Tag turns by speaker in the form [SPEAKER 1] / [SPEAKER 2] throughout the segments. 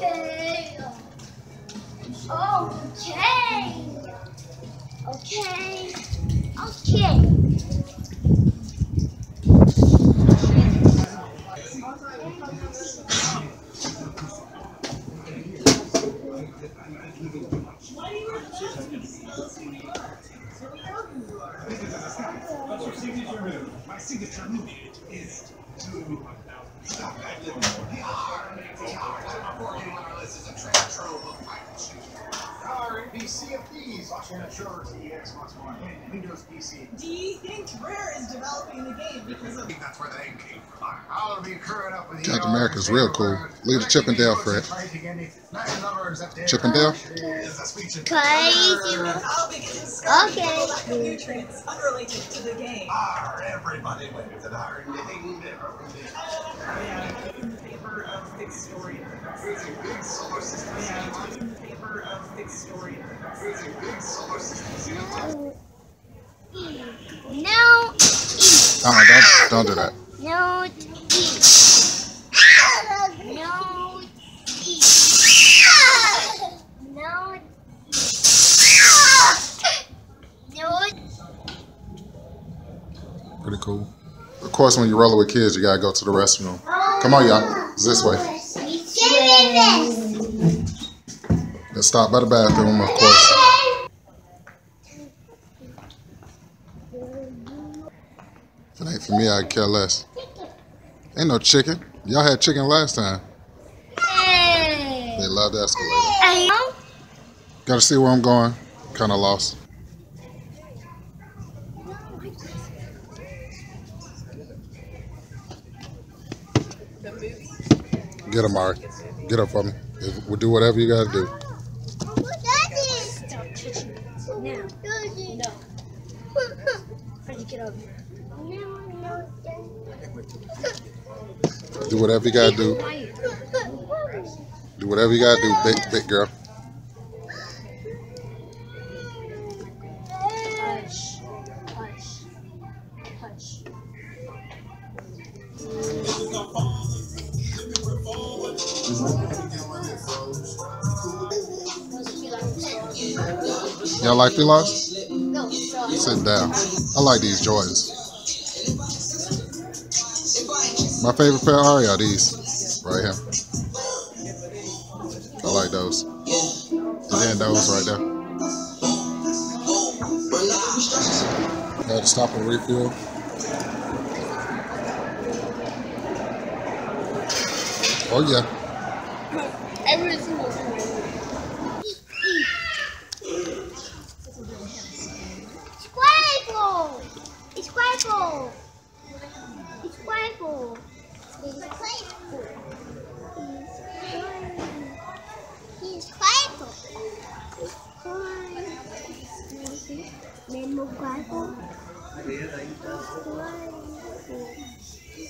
[SPEAKER 1] Okay. Okay. Okay. Okay.
[SPEAKER 2] What's your signature move? My signature move is to stop that little PC of these, watching that show to the Xbox One and Windows PC.
[SPEAKER 3] Do you think Rare is developing the game because of?
[SPEAKER 2] I think that's where the name came from. I'll be current up with
[SPEAKER 4] Captain America's real cool. Leave the Chip and Dale, Fred. Chip and Dale?
[SPEAKER 1] Crazy.
[SPEAKER 3] How big is this?
[SPEAKER 1] Okay.
[SPEAKER 3] Lack of nutrients unrelated to the game.
[SPEAKER 2] Everybody wins an iron thing.
[SPEAKER 3] Yeah, in favor of fixed story.
[SPEAKER 2] It's a big solar system.
[SPEAKER 3] Yeah, in favor of fixed story.
[SPEAKER 2] It's a big solar system.
[SPEAKER 1] No.
[SPEAKER 4] Don't do that.
[SPEAKER 1] No. No. No. No.
[SPEAKER 4] Pretty cool. Of course, when you're rolling with kids, you gotta go to the restroom. Come on, y'all. It's this way. Let's stop by the bathroom, of course. If it ain't for me, I'd care less. Ain't no chicken. Y'all had chicken last time. They love the escalator. Gotta see where I'm going. Kinda lost. Get him, Ari. Get up for me. We'll do whatever you gotta do. Do whatever you gotta do. Do whatever you gotta do, big girl.
[SPEAKER 1] Hush. Hush. Hush.
[SPEAKER 4] Y'all like Philos? Sit down. I like these Jordans. My favorite pair are these right here. I like those. And then those right there. Had to stop and refuel. Oh yeah.
[SPEAKER 1] Every single time. Squirtle! It's Squirtle! It's Squirtle! It's Squirtle! He's Squirtle! It's Squirtle! Nemo Squirtle! It's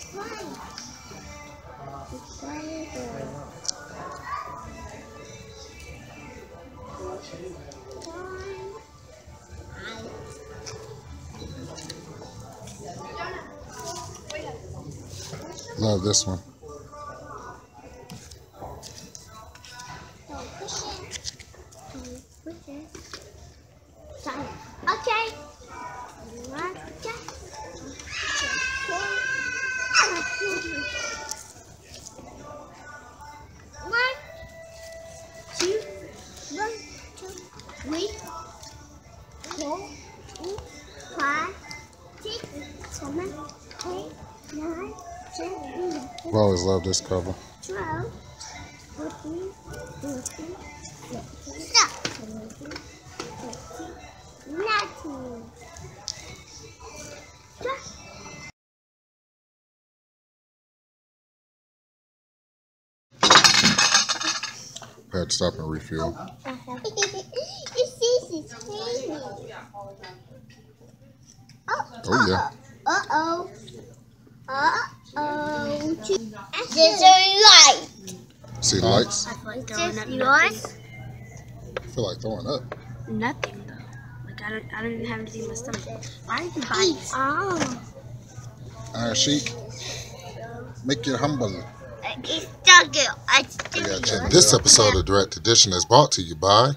[SPEAKER 1] Squirtle! It's Squirtle!
[SPEAKER 4] Love this one.
[SPEAKER 1] Okay. 3, 4, 5, 6, 7, 8, 9, 10,
[SPEAKER 4] I've always loved this cover.
[SPEAKER 1] 12, 14, 15, 16, 17, 18, 19.
[SPEAKER 4] Had to stop and refuel.
[SPEAKER 1] It's tiny.
[SPEAKER 4] Oh yeah.
[SPEAKER 1] Uh-oh. Uh-oh. There's a light.
[SPEAKER 4] See the lights?
[SPEAKER 1] I feel like throwing up. Yours?
[SPEAKER 4] I feel like throwing up.
[SPEAKER 1] Nothing though. Like I don't even have anything in my stomach. Why are you biting? Oh.
[SPEAKER 4] Iron Sheik. Make it humble.
[SPEAKER 1] It's
[SPEAKER 4] And this episode of Direct Edition is brought to you by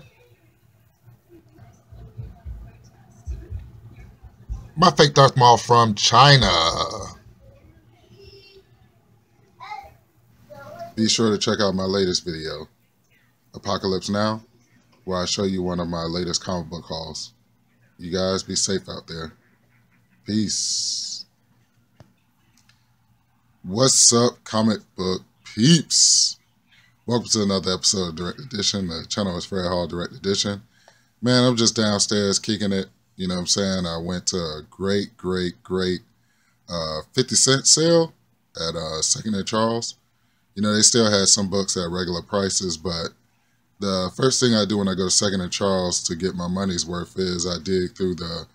[SPEAKER 4] my fake Darth Maul from China. Be sure to check out my latest video, Apocalypse Now, where I show you one of my latest comic book hauls. You guys be safe out there. Peace. What's up, comic book peeps? Welcome to another episode of Direct Edition. The channel is Fred Hall Direct Edition. Man, I'm just downstairs kicking it. You know what I'm saying? I went to a great 50-cent sale at 2nd and Charles. You know, they still had some books at regular prices, but the first thing I do when I go to 2nd and Charles to get my money's worth is I dig through the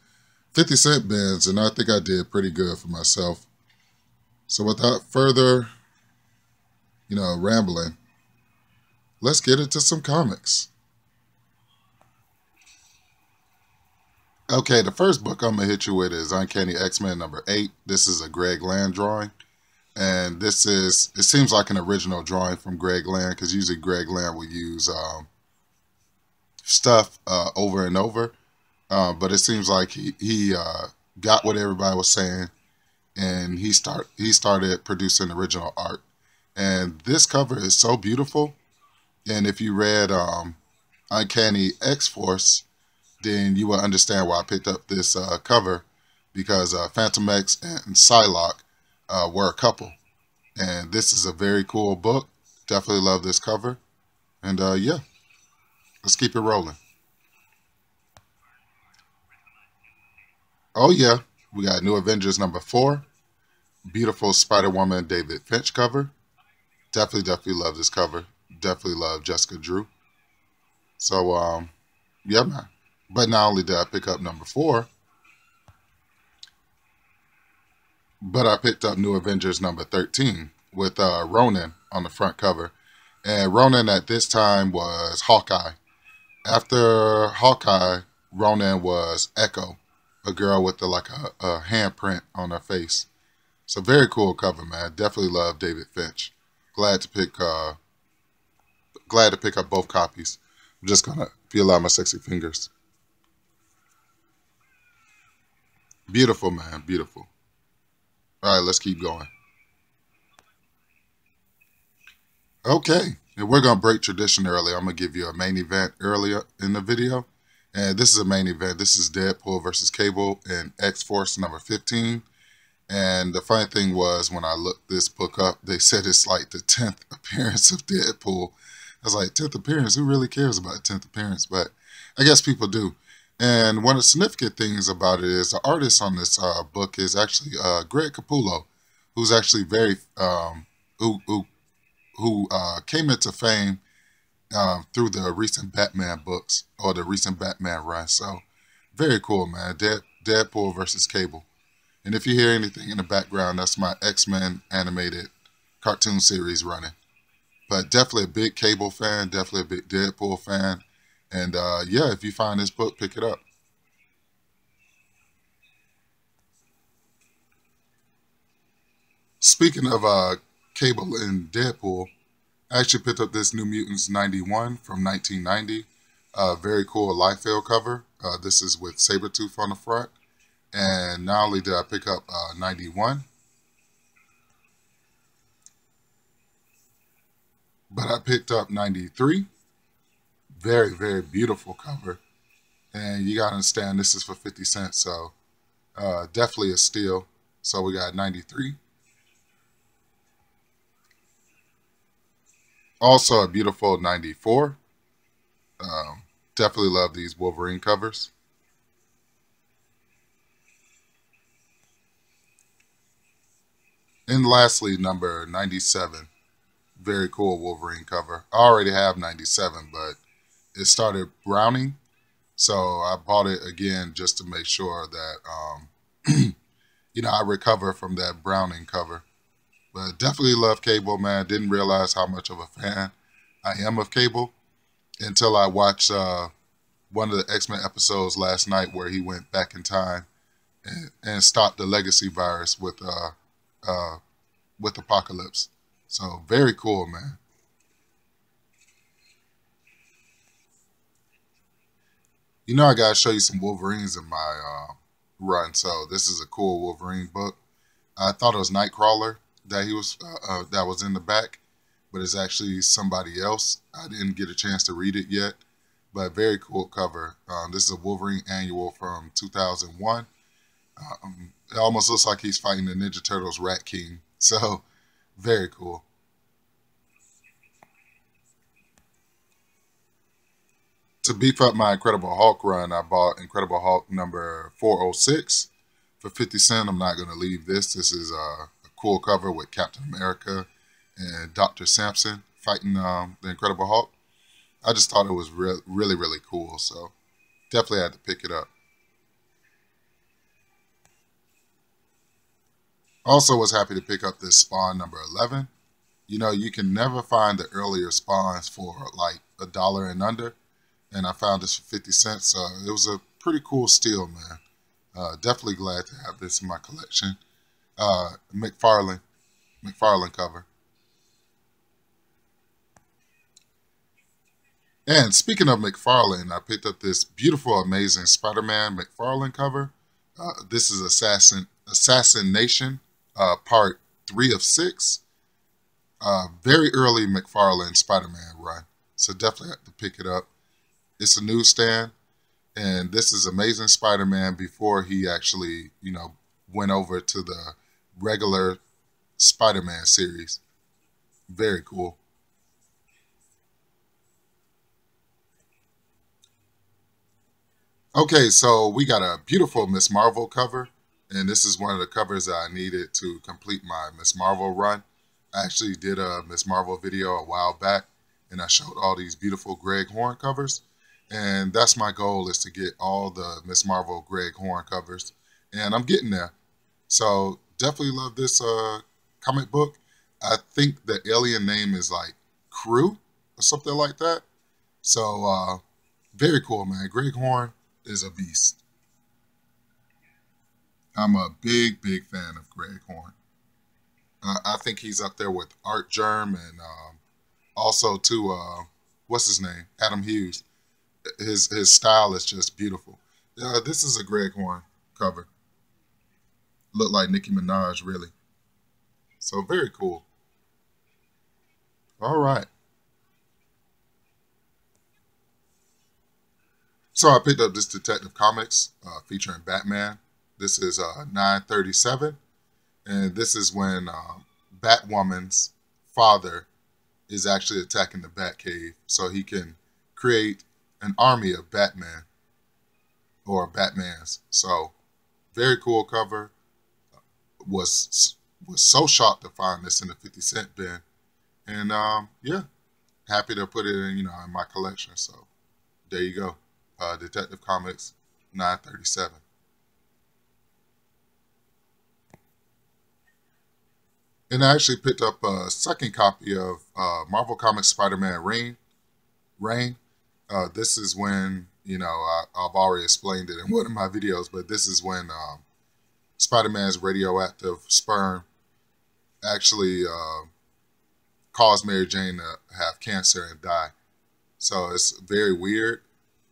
[SPEAKER 4] 50-cent bins, and I think I did pretty good for myself. So without further, rambling, let's get into some comics. Okay, the first book I'm going to hit you with is Uncanny X-Men number 8. This is a Greg Land drawing. And it seems like an original drawing from Greg Land, because usually Greg Land will use stuff over and over. But it seems like he got what everybody was saying, and he started producing original art. And this cover is so beautiful. And if you read Uncanny X-Force, then you will understand why I picked up this cover, because Phantom X and Psylocke were a couple. And this is a very cool book. Definitely love this cover. And yeah, let's keep it rolling. Oh yeah, we got New Avengers number 4. Beautiful Spider-Woman David Finch cover. Definitely love this cover. Definitely love Jessica Drew. So yeah, man. But not only did I pick up number 4, but I picked up New Avengers number 13 with Ronan on the front cover. And Ronan at this time was Hawkeye. After Hawkeye, Ronan was Echo, a girl with a handprint on her face. So very cool cover, man. Definitely love David Finch. Glad to pick up both copies. I'm just gonna feel out my sexy fingers. Beautiful, man. Beautiful. All right, let's keep going. Okay, and we're going to break tradition early. I'm going to give you a main event earlier in the video. And this is a main event. This is Deadpool versus Cable in X-Force number 15. And the funny thing was, when I looked this book up, they said it's like the 10th appearance of Deadpool. I was like, 10th appearance? Who really cares about 10th appearance? But I guess people do. And one of the significant things about it is the artist on this book is actually Greg Capullo, who's actually very who came into fame through the recent Batman books, or the recent Batman run. So very cool, man. Deadpool versus Cable. And if you hear anything in the background, that's my X-Men animated cartoon series running. But definitely a big Cable fan, definitely a big Deadpool fan. And yeah, if you find this book, pick it up. Speaking of Cable and Deadpool, I actually picked up this New Mutants 91 from 1990. Very cool Liefeld cover. This is with Sabretooth on the front. And not only did I pick up 91, but I picked up 93. Very beautiful cover. And you got to understand, this is for 50 cents. So definitely a steal. So we got 93. Also a beautiful 94. Definitely love these Wolverine covers. And lastly, number 97. Very cool Wolverine cover. I already have 97, but it started browning. So I bought it again just to make sure that, I recover from that browning cover. But definitely love Cable, man. Didn't realize how much of a fan I am of Cable until I watched one of the X-Men episodes last night where he went back in time and stopped the legacy virus with Apocalypse. So very cool, man. You know, I gotta show you some Wolverines in my run. So this is a cool Wolverine book. I thought it was Nightcrawler that was in the back, but it's actually somebody else. I didn't get a chance to read it yet, but very cool cover. This is a Wolverine annual from 2001. It almost looks like he's fighting the Ninja Turtles Rat King. So very cool. To beef up my Incredible Hulk run, I bought Incredible Hulk number 406 for 50 cents. I'm not going to leave this. This is a cool cover with Captain America and Dr. Samson fighting the Incredible Hulk. I just thought it was really, really cool. So definitely had to pick it up. Also was happy to pick up this Spawn number 11. You know, you can never find the earlier Spawns for like $1 and under. And I found this for 50 cents. It was a pretty cool steal, man. Definitely glad to have this in my collection. McFarlane cover. And speaking of McFarlane, I picked up this beautiful, amazing Spider-Man McFarlane cover. This is Assassination, part 3 of 6. Very early McFarlane Spider-Man run. So definitely have to pick it up. It's a newsstand, and this is Amazing Spider-Man before he actually, went over to the regular Spider-Man series. Very cool. Okay, so we got a beautiful Miss Marvel cover, and this is one of the covers that I needed to complete my Miss Marvel run. I actually did a Miss Marvel video a while back, and I showed all these beautiful Greg Horn covers. And that's my goal, is to get all the Miss Marvel Greg Horn covers. And I'm getting there. So definitely love this comic book. I think the alien name is like Crew or something like that. So very cool, man. Greg Horn is a beast. I'm a big, big fan of Greg Horn. I think he's up there with Art Germ and also too, what's his name? Adam Hughes. His style is just beautiful. This is a Greg Horn cover. Look like Nicki Minaj, really. So very cool. All right. So I picked up this Detective Comics featuring Batman. This is 937. And this is when Batwoman's father is actually attacking the Batcave so he can create an army of Batman or Batmans. So very cool cover. Was so shocked to find this in the 50-cent bin, and yeah, happy to put it in in my collection. So there you go, Detective Comics 937. And I actually picked up a second copy of Marvel Comics Spider-Man Reign. This is when, I've already explained it in one of my videos, but this is when Spider-Man's radioactive sperm actually caused Mary Jane to have cancer and die. So it's very weird,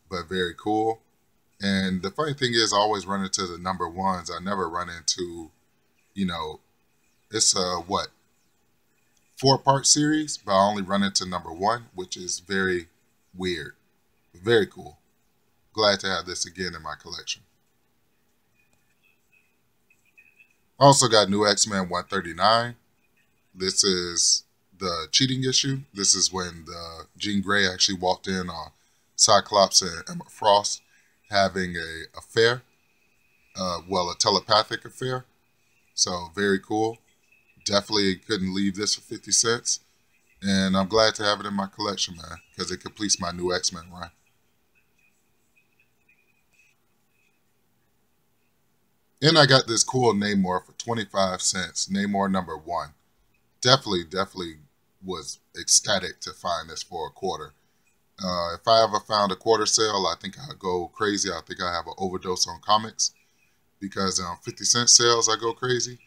[SPEAKER 4] but very cool. And the funny thing is, I always run into the number ones. I never run into, it's a, 4-part series, but I only run into number 1, which is very weird. Very cool. Glad to have this again in my collection. Also got new X-Men 139. This is the cheating issue. This is when the Jean Grey actually walked in on Cyclops and Emma Frost having a affair. A telepathic affair. So very cool. Definitely couldn't leave this for 50 cents. And I'm glad to have it in my collection, man, because it completes my new X-Men run. And I got this cool Namor for 25 cents. Namor number 1. Definitely was ecstatic to find this for a quarter. If I ever found a quarter sale, I think I'd go crazy. I think I have an overdose on comics, because on 50-cent sales, I go crazy.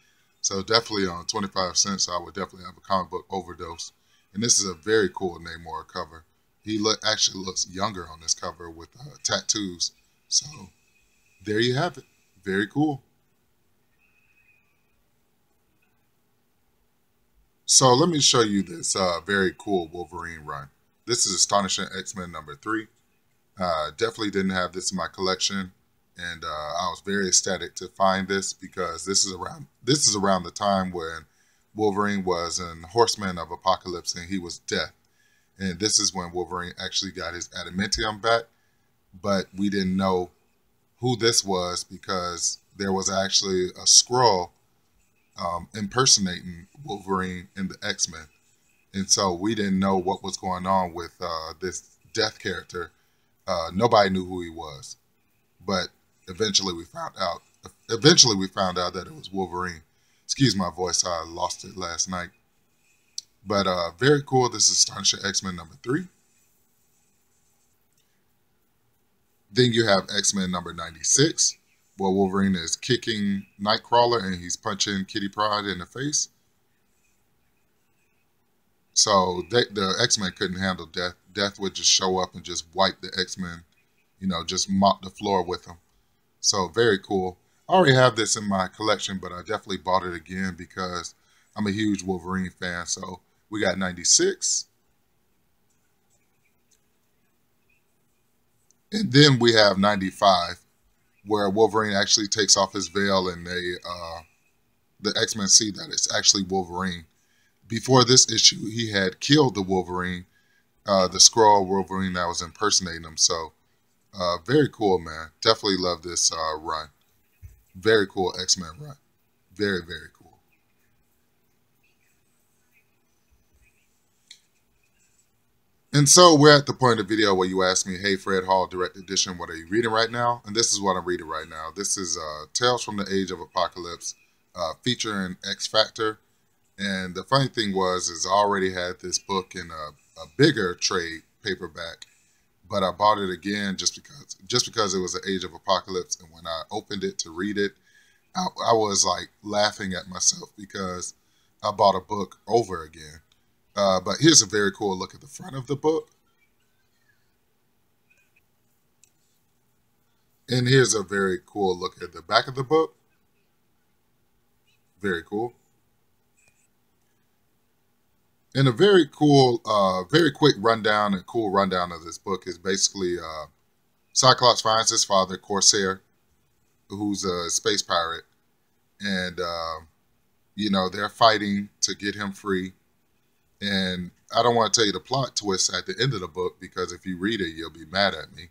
[SPEAKER 4] So definitely on 25 cents, I would definitely have a comic book overdose. And this is a very cool Namor cover. He actually looks younger on this cover with tattoos. So there you have it. Very cool. So let me show you this very cool Wolverine run. This is Astonishing X-Men #3. Definitely didn't have this in my collection, and I was very ecstatic to find this because this is around the time when Wolverine was an Horseman of Apocalypse and he was Death. And this is when Wolverine actually got his adamantium back, but we didn't know who this was because there was actually a Skrull impersonating Wolverine in the X-Men. And so we didn't know what was going on with this Death character. Nobody knew who he was, but eventually we found out. That it was Wolverine. Excuse my voice, I lost it last night. But very cool. This is Astonishing X-Men #3. Then you have X-Men #96, where Wolverine is kicking Nightcrawler and he's punching Kitty Pryde in the face. So the X-Men couldn't handle Death. Death would just show up and just wipe the X-Men, just mop the floor with them. So very cool. I already have this in my collection, but I definitely bought it again because I'm a huge Wolverine fan. So we got 96. And then we have 95, where Wolverine actually takes off his veil and the X-Men see that it's actually Wolverine. Before this issue, he had killed the Wolverine, the Skrull Wolverine that was impersonating him. So very cool, man. Definitely love this run. Very cool X-Men run. Very, very cool. And so we're at the point of the video where you ask me, hey, Fred Hall, Direct Edition, what are you reading right now? And this is what I'm reading right now. This is Tales from the Age of Apocalypse, featuring X Factor. And the funny thing is I already had this book in a bigger trade paperback, but I bought it again just because it was the Age of Apocalypse. And when I opened it to read it, I was like laughing at myself because I bought a book over again. But here's a very cool look at the front of the book. And here's a very cool look at the back of the book. Very cool. And a very cool, very quick rundown and cool rundown of this book is basically Cyclops finds his father, Corsair, who's a space pirate. And, they're fighting to get him free. And I don't want to tell you the plot twist at the end of the book because if you read it, you'll be mad at me.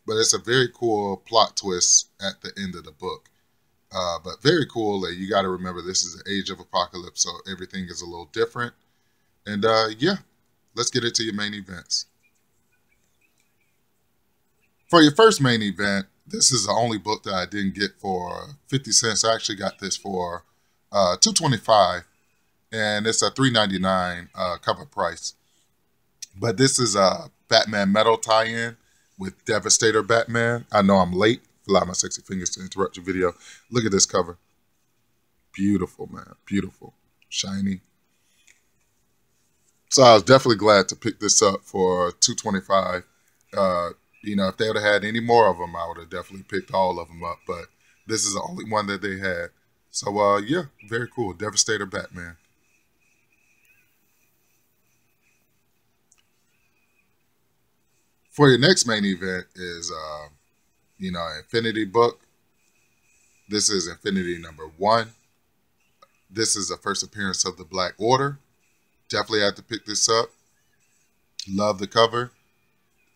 [SPEAKER 4] But it's a very cool plot twist at the end of the book. But very cool. You got to remember this is the Age of Apocalypse, so everything is a little different. And yeah, let's get into your main events. For your first main event, this is the only book that I didn't get for 50 cents. I actually got this for $2.25. And it's a $3.99 cover price. But this is a Batman Metal tie-in with Devastator Batman. I know I'm late. Allow my sexy fingers to interrupt your video. Look at this cover. Beautiful, man. Beautiful. Shiny. So I was definitely glad to pick this up for $2.25. If they would have had any more of them, I would have definitely picked all of them up. But this is the only one that they had. So, yeah, very cool. Devastator Batman. For your next main event is, Infinity book. This is Infinity #1. This is the first appearance of the Black Order. Definitely had to pick this up. Love the cover.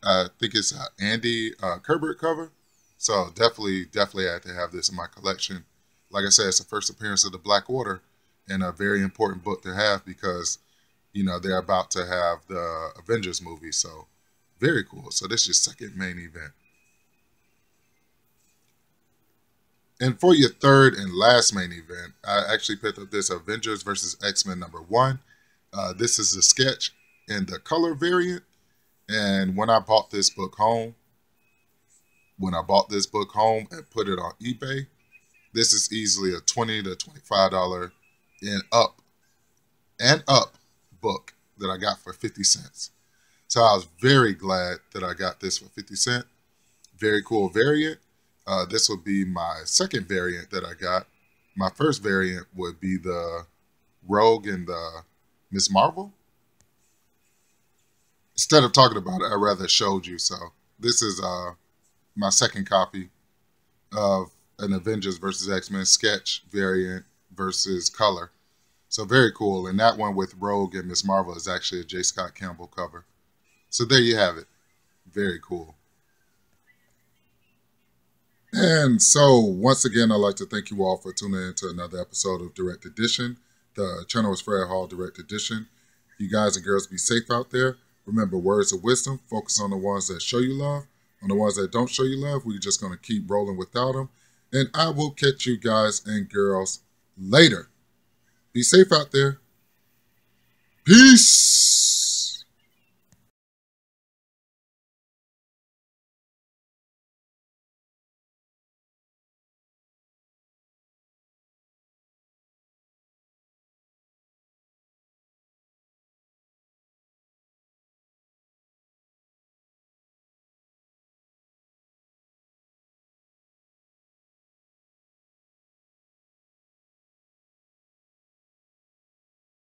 [SPEAKER 4] I think it's an Andy Kubert cover. So definitely had to have this in my collection. Like I said, it's the first appearance of the Black Order and a very important book to have because, they're about to have the Avengers movie. So very cool. So this is your second main event. And for your third and last main event, I actually picked up this Avengers vs. X-Men #1. This is the sketch and the color variant. And when I bought this book home and put it on eBay, this is easily a $20 to $25 and Up book that I got for 50 cents. So I was very glad that I got this for 50 cents. Very cool variant. This would be my second variant that I got. My first variant would be the Rogue and the Miss Marvel. Instead of talking about it, I rather showed you. So this is my second copy of an Avengers versus X-Men sketch variant versus color. So very cool. And that one with Rogue and Miss Marvel is actually a J. Scott Campbell cover. So there you have it. Very cool. And so once again, I'd like to thank you all for tuning in to another episode of Direct Edition. The channel is Fred Hall Direct Edition. You guys and girls be safe out there. Remember, words of wisdom. Focus on the ones that show you love. On the ones that don't show you love, we're just going to keep rolling without them. And I will catch you guys and girls later. Be safe out there. Peace.